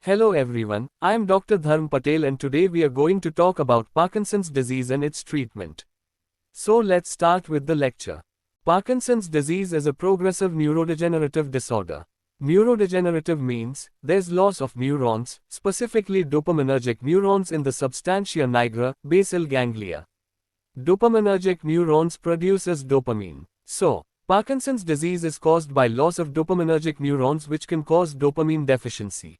Hello everyone, I am Dr. Dharm Patel and today we are going to talk about Parkinson's disease and its treatment. So let's start with the lecture. Parkinson's disease is a progressive neurodegenerative disorder. Neurodegenerative means there's loss of neurons, specifically dopaminergic neurons in the substantia nigra, basal ganglia. Dopaminergic neurons produces dopamine. So, Parkinson's disease is caused by loss of dopaminergic neurons which can cause dopamine deficiency.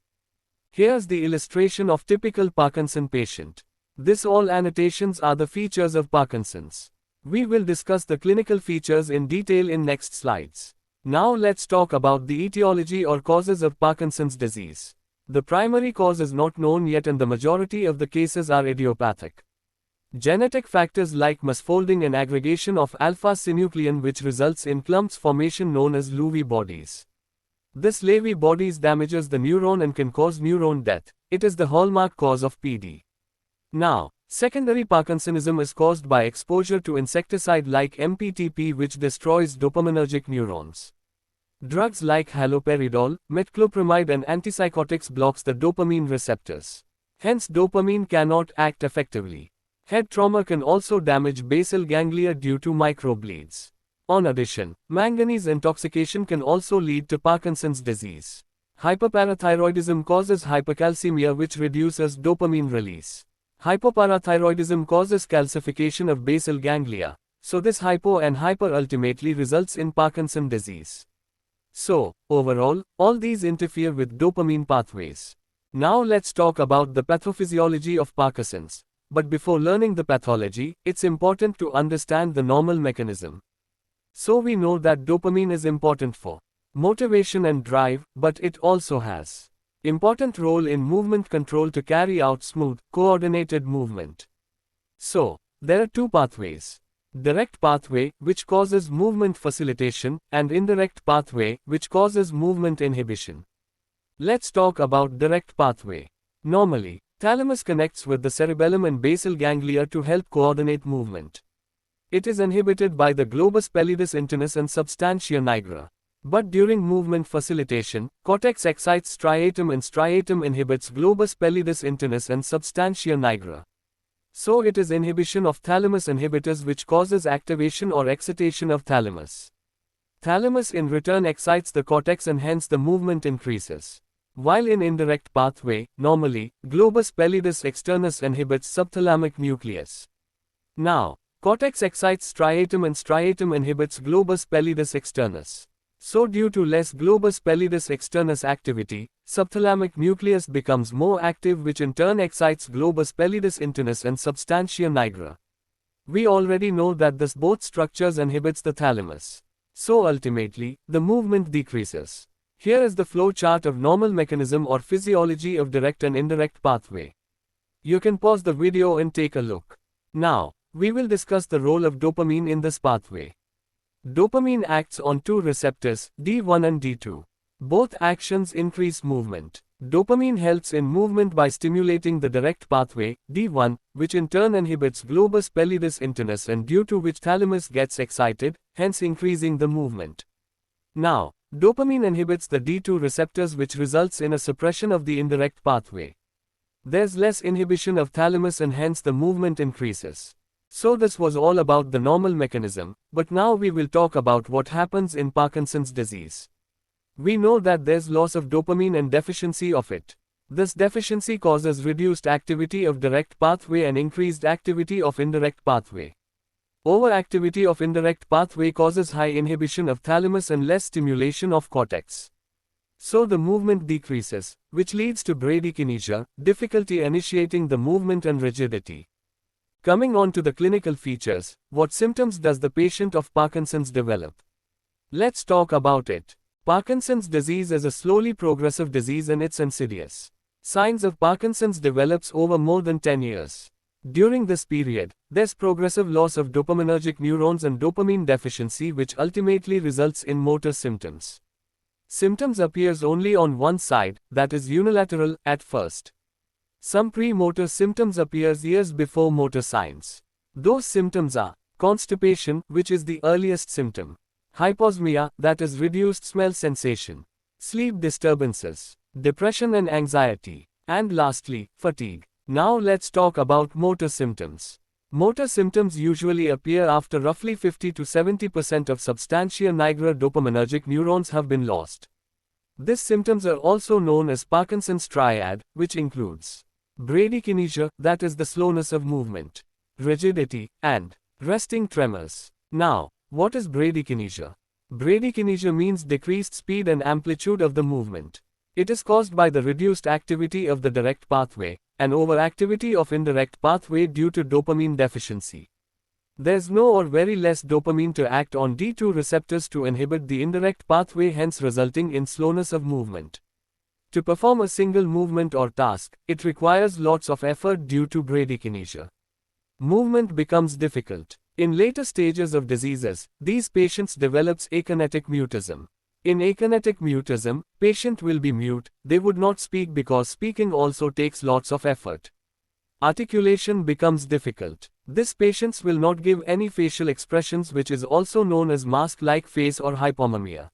Here's the illustration of typical Parkinson patient. This all annotations are the features of Parkinson's. We will discuss the clinical features in detail in next slides. Now let's talk about the etiology or causes of Parkinson's disease. The primary cause is not known yet and the majority of the cases are idiopathic. Genetic factors like misfolding and aggregation of alpha-synuclein which results in clumps formation known as Lewy bodies. This Lewy bodies damages the neuron and can cause neuron death. It is the hallmark cause of PD. Now, secondary Parkinsonism is caused by exposure to insecticide like MPTP which destroys dopaminergic neurons. Drugs like haloperidol, metclopramide and antipsychotics blocks the dopamine receptors. Hence dopamine cannot act effectively. Head trauma can also damage basal ganglia due to microbleeds. In addition, manganese intoxication can also lead to Parkinson's disease. Hyperparathyroidism causes hypercalcemia which reduces dopamine release. Hypoparathyroidism causes calcification of basal ganglia, so this hypo and hyper ultimately results in Parkinson's disease. So, overall, all these interfere with dopamine pathways. Now let's talk about the pathophysiology of Parkinson's. But before learning the pathology, it's important to understand the normal mechanism. So we know that dopamine is important for motivation and drive, but it also has important role in movement control to carry out smooth, coordinated movement. So, there are two pathways. Direct pathway, which causes movement facilitation, and indirect pathway, which causes movement inhibition. Let's talk about direct pathway. Normally, thalamus connects with the cerebellum and basal ganglia to help coordinate movement. It is inhibited by the globus pallidus internus and substantia nigra. But during movement facilitation, cortex excites striatum and striatum inhibits globus pallidus internus and substantia nigra. So it is inhibition of thalamus inhibitors which causes activation or excitation of thalamus. Thalamus in return excites the cortex and hence the movement increases. While in indirect pathway, normally, globus pallidus externus inhibits subthalamic nucleus. Now, cortex excites striatum and striatum inhibits globus pallidus externus. So due to less globus pallidus externus activity, subthalamic nucleus becomes more active which in turn excites globus pallidus internus and substantia nigra. We already know that this both structures inhibits the thalamus. So ultimately, the movement decreases. Here is the flow chart of normal mechanism or physiology of direct and indirect pathway. You can pause the video and take a look. Now, we will discuss the role of dopamine in this pathway. Dopamine acts on two receptors, D1 and D2. Both actions increase movement. Dopamine helps in movement by stimulating the direct pathway, D1, which in turn inhibits globus pallidus internus and due to which thalamus gets excited, hence increasing the movement. Now, dopamine inhibits the D2 receptors which results in a suppression of the indirect pathway. There's less inhibition of thalamus and hence the movement increases. So this was all about the normal mechanism, but now we will talk about what happens in Parkinson's disease. We know that there's loss of dopamine and deficiency of it. This deficiency causes reduced activity of direct pathway and increased activity of indirect pathway. Overactivity of indirect pathway causes high inhibition of thalamus and less stimulation of cortex. So the movement decreases, which leads to bradykinesia, difficulty initiating the movement and rigidity. Coming on to the clinical features, what symptoms does the patient of Parkinson's develop? Let's talk about it. Parkinson's disease is a slowly progressive disease and it's insidious. Signs of Parkinson's develops over more than 10 years. During this period, there's progressive loss of dopaminergic neurons and dopamine deficiency which ultimately results in motor symptoms. Symptoms appears only on one side, that is unilateral, at first. Some premotor symptoms appears years before motor signs. Those symptoms are constipation, which is the earliest symptom, hyposmia, that is reduced smell sensation, sleep disturbances, depression and anxiety, and lastly, fatigue. Now let's talk about motor symptoms. Motor symptoms usually appear after roughly 50 to 70% of substantia nigra dopaminergic neurons have been lost. These symptoms are also known as Parkinson's triad, which includes bradykinesia, that is the slowness of movement, rigidity, and resting tremors. Now, what is bradykinesia? Bradykinesia means decreased speed and amplitude of the movement. It is caused by the reduced activity of the direct pathway, and overactivity of indirect pathway due to dopamine deficiency. There's no or very less dopamine to act on D2 receptors to inhibit the indirect pathway, hence resulting in slowness of movement. To perform a single movement or task, it requires lots of effort due to bradykinesia. Movement becomes difficult. In later stages of diseases, these patients develops akinetic mutism. In akinetic mutism, patient will be mute, they would not speak because speaking also takes lots of effort. Articulation becomes difficult. This patients will not give any facial expressions, which is also known as mask-like face or hypomimia.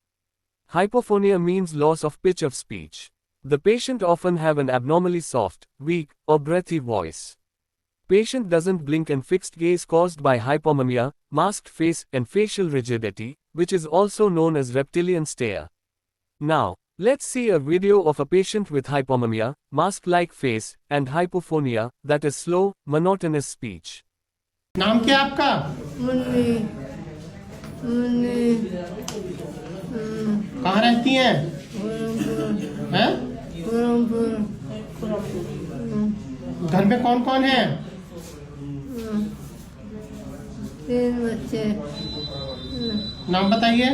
Hypophonia means loss of pitch of speech. The patient often have an abnormally soft, weak, or breathy voice. Patient doesn't blink and fixed gaze caused by hypomimia, masked face, and facial rigidity, which is also known as reptilian stare. Now, let's see a video of a patient with hypomimia, mask-like face, and hypophonia, that is slow, monotonous speech. नाम क्या आपका? मुन्नी मुन्नी कहाँ रहती हैं? हैं? घर में कौन कौन है? 3 बच्चे। नाम बताइए।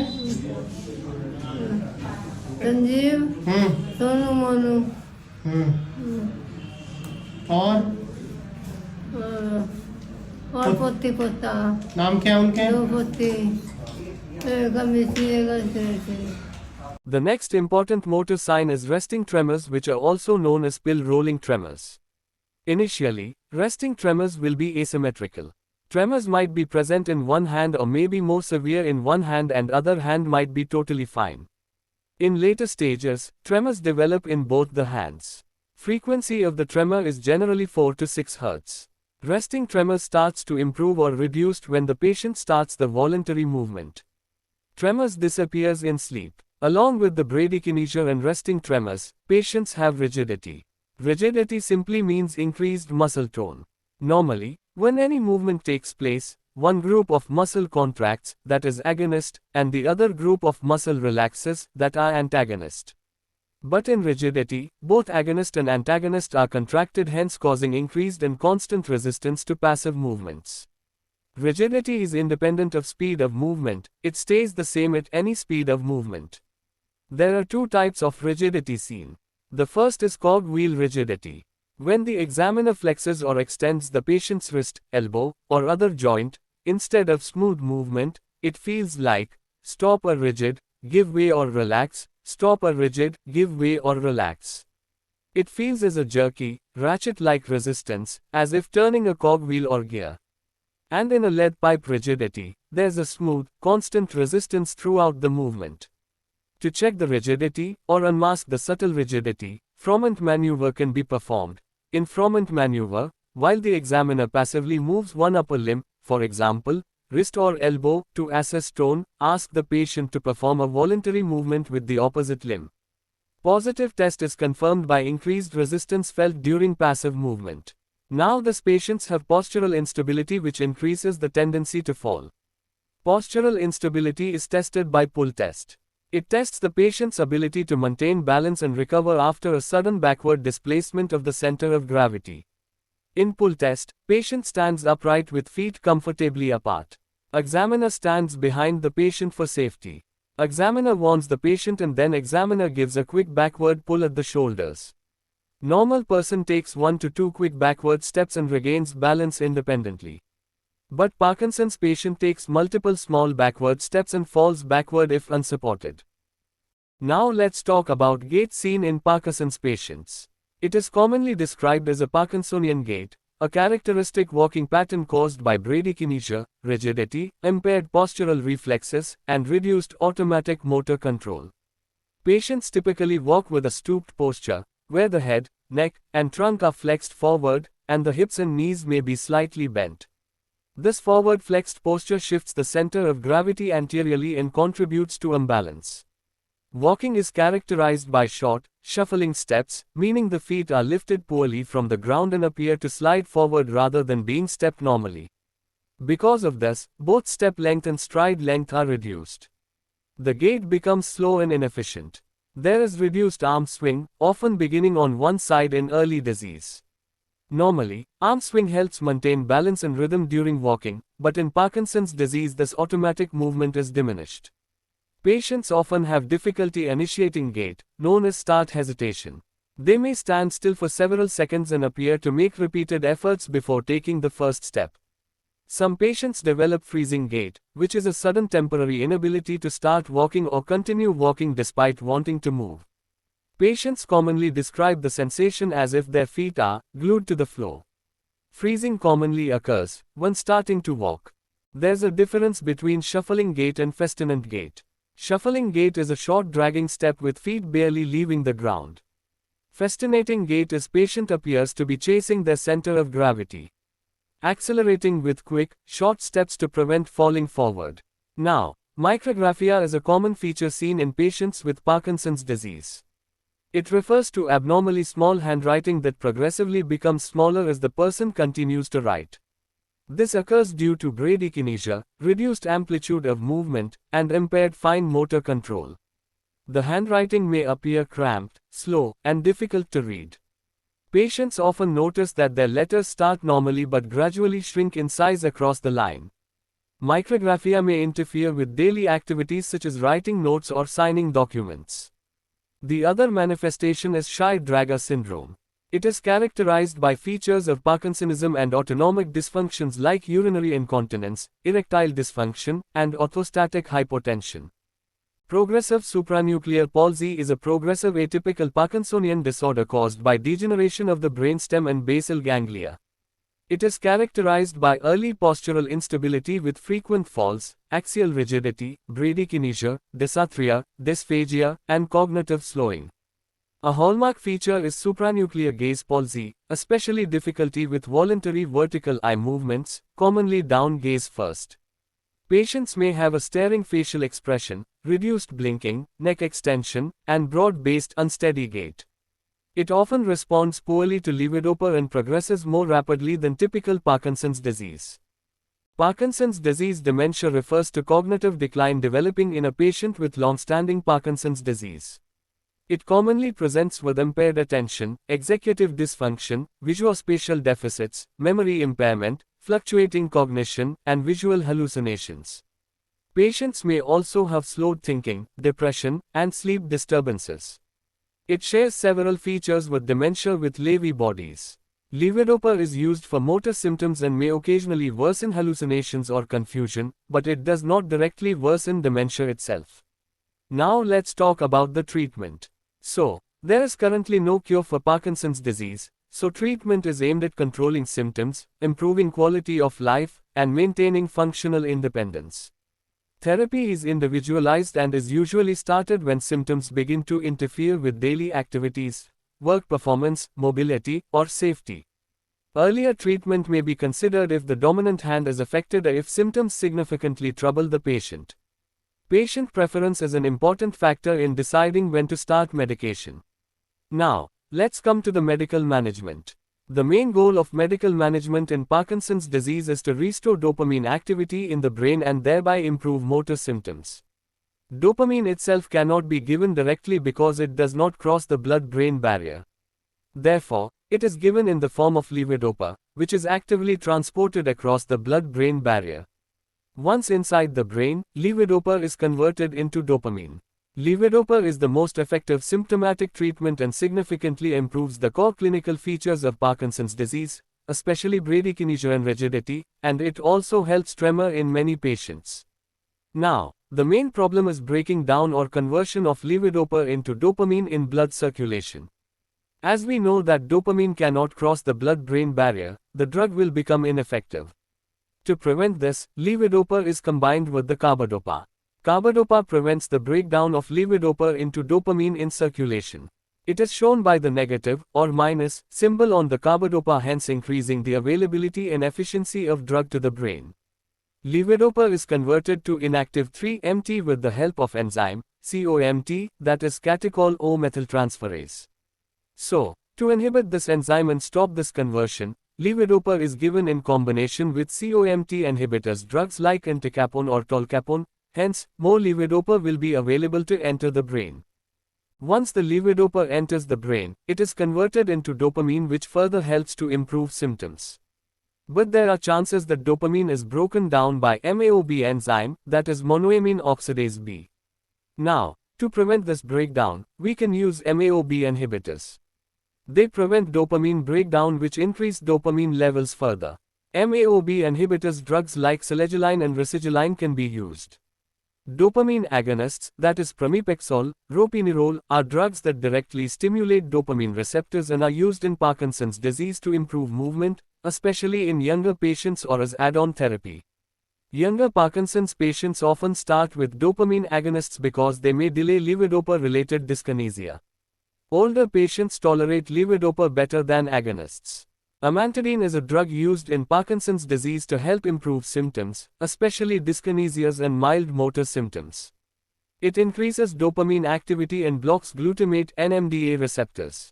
संजीव, सोनू, मोनू और पोती पोता। नाम क्या उनके? 2 पोती, एक मिसी, एक सेठी। The next important motor sign is resting tremors, which are also known as pill rolling tremors. Initially, resting tremors will be asymmetrical. Tremors might be present in one hand or may be more severe in one hand, and other hand might be totally fine. In later stages, tremors develop in both the hands. Frequency of the tremor is generally 4 to 6 Hz. Resting tremor starts to improve or reduced when the patient starts the voluntary movement. Tremors disappears in sleep. Along with the bradykinesia and resting tremors, patients have rigidity. Rigidity simply means increased muscle tone. Normally, when any movement takes place, one group of muscle contracts, that is agonist, and the other group of muscle relaxes, that are antagonist. But in rigidity, both agonist and antagonist are contracted, hence causing increased and constant resistance to passive movements. Rigidity is independent of speed of movement, it stays the same at any speed of movement. There are 2 types of rigidity seen. The first is cogwheel rigidity. When the examiner flexes or extends the patient's wrist, elbow, or other joint, instead of smooth movement, it feels like stop or rigid, give way or relax, stop or rigid, give way or relax. It feels as a jerky, ratchet-like resistance, as if turning a cogwheel or gear. And in a lead pipe rigidity, there's a smooth, constant resistance throughout the movement. To check the rigidity, or unmask the subtle rigidity, Froment maneuver can be performed. In Froment maneuver, while the examiner passively moves one upper limb, for example, wrist or elbow, to assess tone, ask the patient to perform a voluntary movement with the opposite limb. Positive test is confirmed by increased resistance felt during passive movement. Now these patients have postural instability, which increases the tendency to fall. Postural instability is tested by pull test. It tests the patient's ability to maintain balance and recover after a sudden backward displacement of the center of gravity. In pull test, patient stands upright with feet comfortably apart. Examiner stands behind the patient for safety. Examiner warns the patient and then examiner gives a quick backward pull at the shoulders. Normal person takes 1 to 2 quick backward steps and regains balance independently. But Parkinson's patient takes multiple small backward steps and falls backward if unsupported. Now let's talk about gait seen in Parkinson's patients. It is commonly described as a Parkinsonian gait, a characteristic walking pattern caused by bradykinesia, rigidity, impaired postural reflexes, and reduced automatic motor control. Patients typically walk with a stooped posture, where the head, neck, and trunk are flexed forward, and the hips and knees may be slightly bent. This forward flexed posture shifts the center of gravity anteriorly and contributes to imbalance. Walking is characterized by short, shuffling steps, meaning the feet are lifted poorly from the ground and appear to slide forward rather than being stepped normally. Because of this, both step length and stride length are reduced. The gait becomes slow and inefficient. There is reduced arm swing, often beginning on one side in early disease. Normally, arm swing helps maintain balance and rhythm during walking, but in Parkinson's disease this automatic movement is diminished. Patients often have difficulty initiating gait, known as start hesitation. They may stand still for several seconds and appear to make repeated efforts before taking the first step. Some patients develop freezing gait, which is a sudden temporary inability to start walking or continue walking despite wanting to move. Patients commonly describe the sensation as if their feet are glued to the floor. Freezing commonly occurs when starting to walk. There's a difference between shuffling gait and festinant gait. Shuffling gait is a short dragging step with feet barely leaving the ground. Festinating gait is patient appears to be chasing their center of gravity. Accelerating with quick, short steps to prevent falling forward. Now, micrographia is a common feature seen in patients with Parkinson's disease. It refers to abnormally small handwriting that progressively becomes smaller as the person continues to write. This occurs due to bradykinesia, reduced amplitude of movement, and impaired fine motor control. The handwriting may appear cramped, slow, and difficult to read. Patients often notice that their letters start normally but gradually shrink in size across the line. Micrographia may interfere with daily activities such as writing notes or signing documents. The other manifestation is shy-dragger syndrome. It is characterized by features of Parkinsonism and autonomic dysfunctions like urinary incontinence, erectile dysfunction, and orthostatic hypotension. Progressive supranuclear palsy is a progressive atypical Parkinsonian disorder caused by degeneration of the brainstem and basal ganglia. It is characterized by early postural instability with frequent falls, axial rigidity, bradykinesia, dysarthria, dysphagia, and cognitive slowing. A hallmark feature is supranuclear gaze palsy, especially difficulty with voluntary vertical eye movements, commonly down gaze first. Patients may have a staring facial expression, reduced blinking, neck extension, and broad-based unsteady gait. It often responds poorly to levodopa and progresses more rapidly than typical Parkinson's disease. Parkinson's disease dementia refers to cognitive decline developing in a patient with long-standing Parkinson's disease. It commonly presents with impaired attention, executive dysfunction, visuospatial deficits, memory impairment, fluctuating cognition, and visual hallucinations. Patients may also have slowed thinking, depression, and sleep disturbances. It shares several features with dementia with Lewy bodies. Levodopa is used for motor symptoms and may occasionally worsen hallucinations or confusion, but it does not directly worsen dementia itself. Now let's talk about the treatment. So, there is currently no cure for Parkinson's disease, so treatment is aimed at controlling symptoms, improving quality of life, and maintaining functional independence. Therapy is individualized and is usually started when symptoms begin to interfere with daily activities, work performance, mobility, or safety. Earlier treatment may be considered if the dominant hand is affected or if symptoms significantly trouble the patient. Patient preference is an important factor in deciding when to start medication. Now, let's come to the medical management. The main goal of medical management in Parkinson's disease is to restore dopamine activity in the brain and thereby improve motor symptoms. Dopamine itself cannot be given directly because it does not cross the blood-brain barrier. Therefore, it is given in the form of levodopa, which is actively transported across the blood-brain barrier. Once inside the brain, levodopa is converted into dopamine. Levodopa is the most effective symptomatic treatment and significantly improves the core clinical features of Parkinson's disease, especially bradykinesia and rigidity, and it also helps tremor in many patients. Now, the main problem is breaking down or conversion of levodopa into dopamine in blood circulation. As we know that dopamine cannot cross the blood-brain barrier, the drug will become ineffective. To prevent this, levodopa is combined with the carbidopa. Carbidopa prevents the breakdown of levodopa into dopamine in circulation. It is shown by the negative, or minus, symbol on the carbidopa, hence increasing the availability and efficiency of drug to the brain. Levodopa is converted to inactive 3-MT with the help of enzyme, COMT, that is catechol O-methyltransferase. So, to inhibit this enzyme and stop this conversion, levodopa is given in combination with COMT inhibitors drugs like entacapone or tolcapone, hence, more levodopa will be available to enter the brain. Once the levodopa enters the brain, it is converted into dopamine, which further helps to improve symptoms. But there are chances that dopamine is broken down by MAOB enzyme, that is monoamine oxidase B. Now, to prevent this breakdown, we can use MAOB inhibitors. They prevent dopamine breakdown, which increase dopamine levels further. MAOB inhibitors drugs like selegiline and resigiline can be used. Dopamine agonists, that is pramipexole, ropinirole, are drugs that directly stimulate dopamine receptors and are used in Parkinson's disease to improve movement, especially in younger patients or as add-on therapy. Younger Parkinson's patients often start with dopamine agonists because they may delay levodopa-related dyskinesia. Older patients tolerate levodopa better than agonists. Amantadine is a drug used in Parkinson's disease to help improve symptoms, especially dyskinesias and mild motor symptoms. It increases dopamine activity and blocks glutamate NMDA receptors.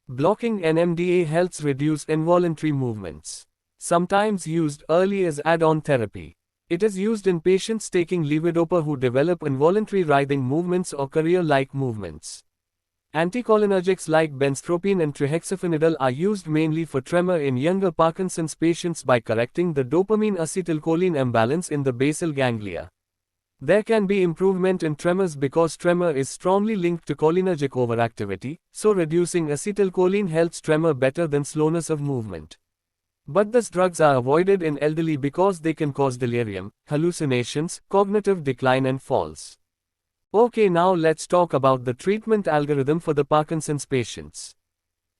Blocking NMDA helps reduce involuntary movements. Sometimes used early as add-on therapy. It is used in patients taking levodopa who develop involuntary writhing movements or career-like movements. Anticholinergics like benztropine and trihexyphenidyl are used mainly for tremor in younger Parkinson's patients by correcting the dopamine-acetylcholine imbalance in the basal ganglia. There can be improvement in tremors because tremor is strongly linked to cholinergic overactivity, so reducing acetylcholine helps tremor better than slowness of movement. But these drugs are avoided in elderly because they can cause delirium, hallucinations, cognitive decline and falls. Okay, now let's talk about the treatment algorithm for the Parkinson's patients.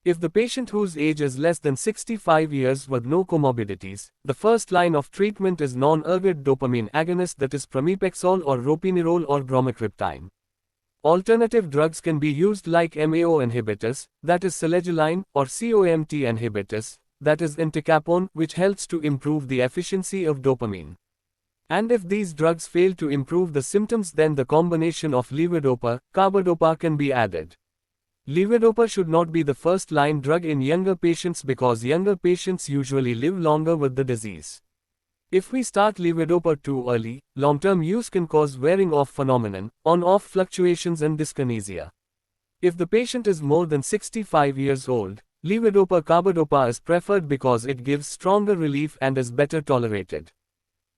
If the patient whose age is less than 65 years with no comorbidities, the first line of treatment is non-ergot dopamine agonist, that is pramipexole or ropinirole or bromocriptine. Alternative drugs can be used like MAO inhibitors, that is selegiline, or COMT inhibitors, that is entacapone, which helps to improve the efficiency of dopamine. And if these drugs fail to improve the symptoms, then the combination of levodopa, carbidopa can be added. Levodopa should not be the first-line drug in younger patients because younger patients usually live longer with the disease. If we start levodopa too early, long-term use can cause wearing-off phenomenon, on-off fluctuations and dyskinesia. If the patient is more than 65 years old, levodopa-carbidopa is preferred because it gives stronger relief and is better tolerated.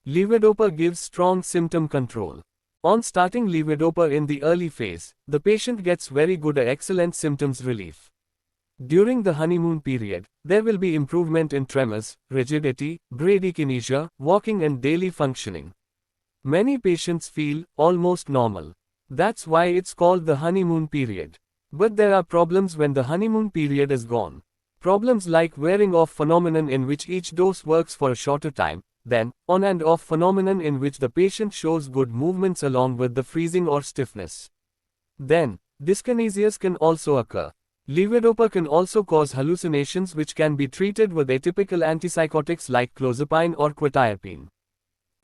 Levodopa gives strong symptom control. On starting levodopa in the early phase, the patient gets very good or excellent symptoms relief. During the honeymoon period, there will be improvement in tremors, rigidity, bradykinesia, walking and daily functioning. Many patients feel almost normal. That's why it's called the honeymoon period. But there are problems when the honeymoon period is gone. Problems like wearing off phenomenon in which each dose works for a shorter time, then, on and off phenomenon in which the patient shows good movements along with the freezing or stiffness. Then, dyskinesias can also occur. Levodopa can also cause hallucinations which can be treated with atypical antipsychotics like clozapine or quetiapine.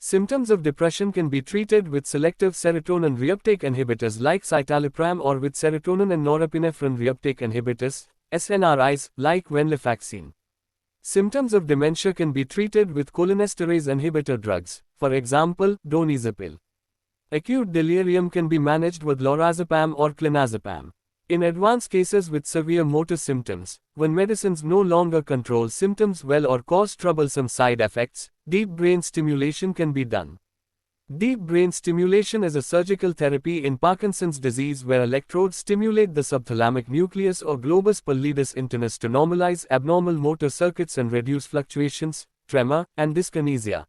Symptoms of depression can be treated with selective serotonin reuptake inhibitors like citalopram or with serotonin and norepinephrine reuptake inhibitors, SNRIs, like venlafaxine. Symptoms of dementia can be treated with cholinesterase inhibitor drugs, for example, donezepam. Acute delirium can be managed with lorazepam or clonazepam. In advanced cases with severe motor symptoms, when medicines no longer control symptoms well or cause troublesome side effects, deep brain stimulation can be done. Deep brain stimulation is a surgical therapy in Parkinson's disease where electrodes stimulate the subthalamic nucleus or globus pallidus internus to normalize abnormal motor circuits and reduce fluctuations, tremor, and dyskinesia.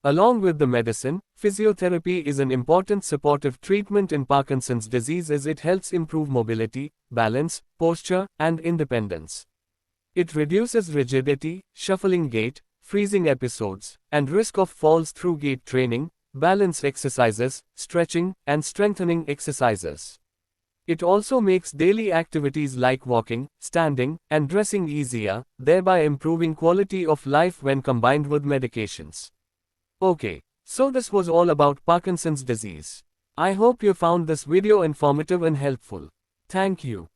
Along with the medicine, physiotherapy is an important supportive treatment in Parkinson's disease as it helps improve mobility, balance, posture, and independence. It reduces rigidity, shuffling gait, freezing episodes, and risk of falls through gait training, balance exercises, stretching, and strengthening exercises. It also makes daily activities like walking, standing, and dressing easier, thereby improving quality of life when combined with medications. Okay, so this was all about Parkinson's disease. I hope you found this video informative and helpful. Thank you.